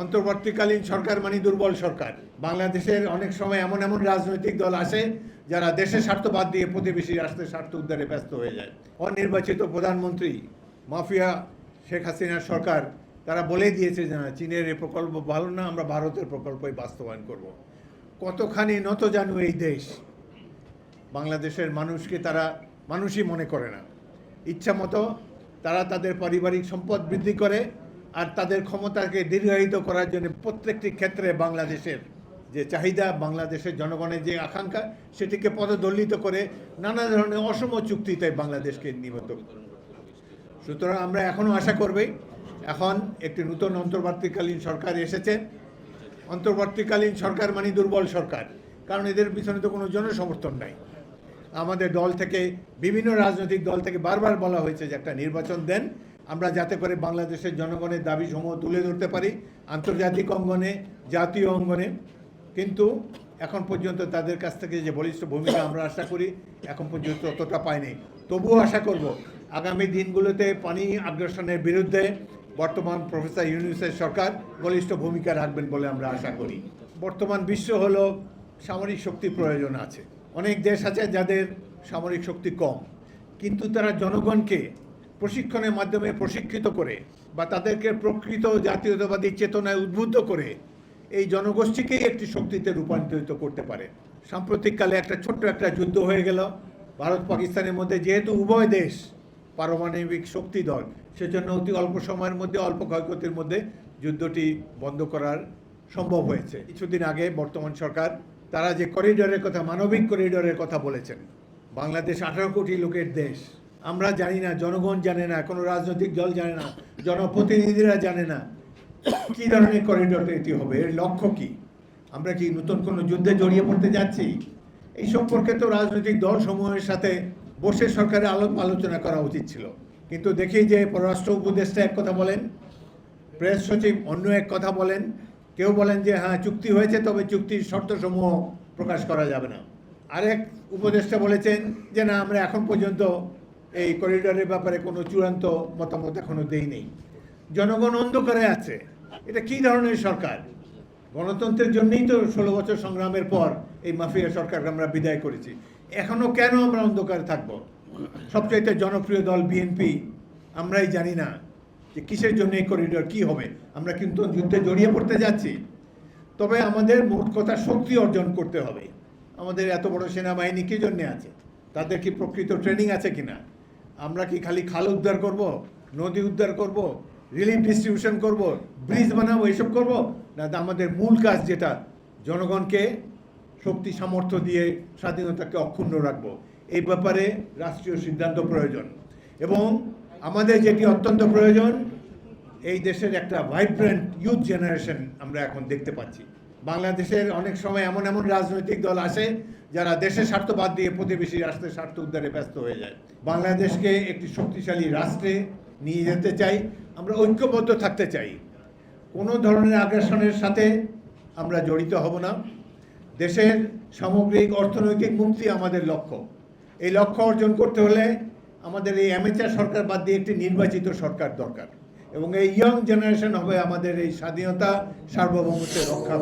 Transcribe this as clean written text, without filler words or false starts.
অন্তর্বর্তীকালীন সরকার মানে দুর্বল সরকার। বাংলাদেশের অনেক সময় এমন এমন রাজনৈতিক দল আসে যারা দেশের স্বার্থ বাদ দিয়ে প্রতিবেশী রাষ্ট্রের স্বার্থ উদ্ধারে ব্যস্ত হয়ে যায়। অনির্বাচিত প্রধানমন্ত্রী মাফিয়া শেখ হাসিনার সরকার তারা বলে দিয়েছে যে না, চীনের এই প্রকল্প ভালো না, আমরা ভারতের প্রকল্পই বাস্তবায়ন করব। কতখানি নতজানু এই দেশ। বাংলাদেশের মানুষকে তারা মানুষই মনে করে না। ইচ্ছা মতো তারা তাদের পারিবারিক সম্পদ বৃদ্ধি করে আর তাদের ক্ষমতাকে দীর্ঘায়িত করার জন্য প্রত্যেকটি ক্ষেত্রে বাংলাদেশের যে চাহিদা, বাংলাদেশের জনগণের যে আকাঙ্ক্ষা, সেটিকে পদদলিত করে নানা ধরনের অসম চুক্তিতে বাংলাদেশকে নিবদ্ধ। সুতরাং আমরা এখনও আশা করবই, এখন একটি নতুন অন্তর্বর্তীকালীন সরকার এসেছে। অন্তর্বর্তীকালীন সরকার মানে দুর্বল সরকার, কারণ এদের পিছনে তো কোনো জনসমর্থন নাই। আমাদের দল থেকে, বিভিন্ন রাজনৈতিক দল থেকে বারবার বলা হয়েছে যে একটা নির্বাচন দেন, আমরা যাতে করে বাংলাদেশের জনগণের দাবিসমূহ তুলে ধরতে পারি আন্তর্জাতিক অঙ্গনে, জাতীয় অঙ্গনে। কিন্তু এখন পর্যন্ত তাদের কাছ থেকে যে বলিষ্ঠ ভূমিকা আমরা আশা করি, এখন পর্যন্ত ততটা পাইনি। তবুও আশা করব আগামী দিনগুলোতে পানি আগ্রাসনের বিরুদ্ধে বর্তমান প্রফেসর ইউনূসের সরকার বলিষ্ঠ ভূমিকা রাখবেন বলে আমরা আশা করি। বর্তমান বিশ্ব হলো সামরিক শক্তি প্রয়োজন আছে। অনেক দেশ আছে যাদের সামরিক শক্তি কম, কিন্তু তারা জনগণকে প্রশিক্ষণের মাধ্যমে প্রশিক্ষিত করে বা তাদেরকে প্রকৃত জাতীয়তাবাদী চেতনায় উদ্বুদ্ধ করে এই জনগোষ্ঠীকেই একটি শক্তিতে রূপান্তরিত করতে পারে। সাম্প্রতিককালে একটা ছোট্ট একটা যুদ্ধ হয়ে গেল ভারত পাকিস্তানের মধ্যে। যেহেতু উভয় দেশ পারমাণবিক শক্তিধর, সেজন্য অতি অল্প সময়ের মধ্যে, অল্প ক্ষয়ক্ষতির মধ্যে যুদ্ধটি বন্ধ করার সম্ভব হয়েছে। কিছুদিন আগে বর্তমান সরকার তারা যে করিডোরের কথা, মানবিক করিডোরের কথা বলেছেন। বাংলাদেশ 18 কোটি লোকের দেশ। আমরা জানি না, জনগণ জানে না, কোনো রাজনৈতিক দল জানে না, জনপ্রতিনিধিরা জানে না কী ধরনের করিডোর এটি হবে, এর লক্ষ্য কী। আমরা কি নতুন কোনো যুদ্ধে জড়িয়ে পড়তে যাচ্ছি? এই সম্পর্কে তো রাজনৈতিক দলসমূহের সাথে বসে সরকারের আলোচনা করা উচিত ছিল। কিন্তু দেখি যে পররাষ্ট্র উপদেষ্টা এক কথা বলেন, প্রেস সচিব অন্য এক কথা বলেন, কেউ বলেন যে হ্যাঁ চুক্তি হয়েছে, তবে চুক্তির শর্তসমূহ প্রকাশ করা যাবে না। আরেক উপদেষ্টা বলেছেন যে না, আমরা এখন পর্যন্ত এই করিডোরের ব্যাপারে কোনো চূড়ান্ত মতামত এখনও দেইনি। জনগণ অন্ধকারে আছে। এটা কী ধরনের সরকার? গণতন্ত্রের জন্যই তো 16 বছর সংগ্রামের পর এই মাফিয়া সরকারকে আমরা বিদায় করেছি। এখনও কেন আমরা অন্ধকারে থাকব? সবচাইতে জনপ্রিয় দল বিএনপি, আমরাই জানি না যে কিসের জন্য এই করিডোর, কী হবে। আমরা কিন্তু যুদ্ধে জড়িয়ে পড়তে যাচ্ছি। তবে আমাদের মোট কথা শক্তি অর্জন করতে হবে। আমাদের এত বড় সেনাবাহিনী কী জন্যে আছে? তাদের কি প্রকৃত ট্রেনিং আছে কিনা? আমরা কি খালি খাল উদ্ধার করব, নদী উদ্ধার করব, রিলিফ ডিস্ট্রিবিউশন করব, ব্রিজ বানাবো, এইসব করব না? আমাদের মূল কাজ যেটা, জনগণকে শক্তি সামর্থ্য দিয়ে স্বাধীনতাকে অক্ষুণ্ণ রাখবো, এই ব্যাপারে রাষ্ট্রীয় সিদ্ধান্ত প্রয়োজন। এবং আমাদের যেটি অত্যন্ত প্রয়োজন, এই দেশের একটা ভাইব্রেন্ট ইউথ জেনারেশন আমরা এখন দেখতে পাচ্ছি। বাংলাদেশের অনেক সময় এমন এমন রাজনৈতিক দল আসে যারা দেশের স্বার্থ বাদ দিয়ে প্রতিবেশী রাষ্ট্রের স্বার্থ উদ্ধারে ব্যস্ত হয়ে যায়। বাংলাদেশকে একটি শক্তিশালী রাষ্ট্রে নিয়ে যেতে চাই, আমরা ঐক্যবদ্ধ থাকতে চাই। কোনো ধরনের আগ্রাসনের সাথে আমরা জড়িত হব না। দেশের সামগ্রিক অর্থনৈতিক মুক্তি আমাদের লক্ষ্য। এই লক্ষ্য অর্জন করতে হলে আমাদের এই অ্যামেচার সরকার বাদ দিয়ে একটি নির্বাচিত সরকার দরকার, এবং এই ইয়ং জেনারেশন হবে আমাদের এই স্বাধীনতা, সার্বভৌমত্বের রক্ষা।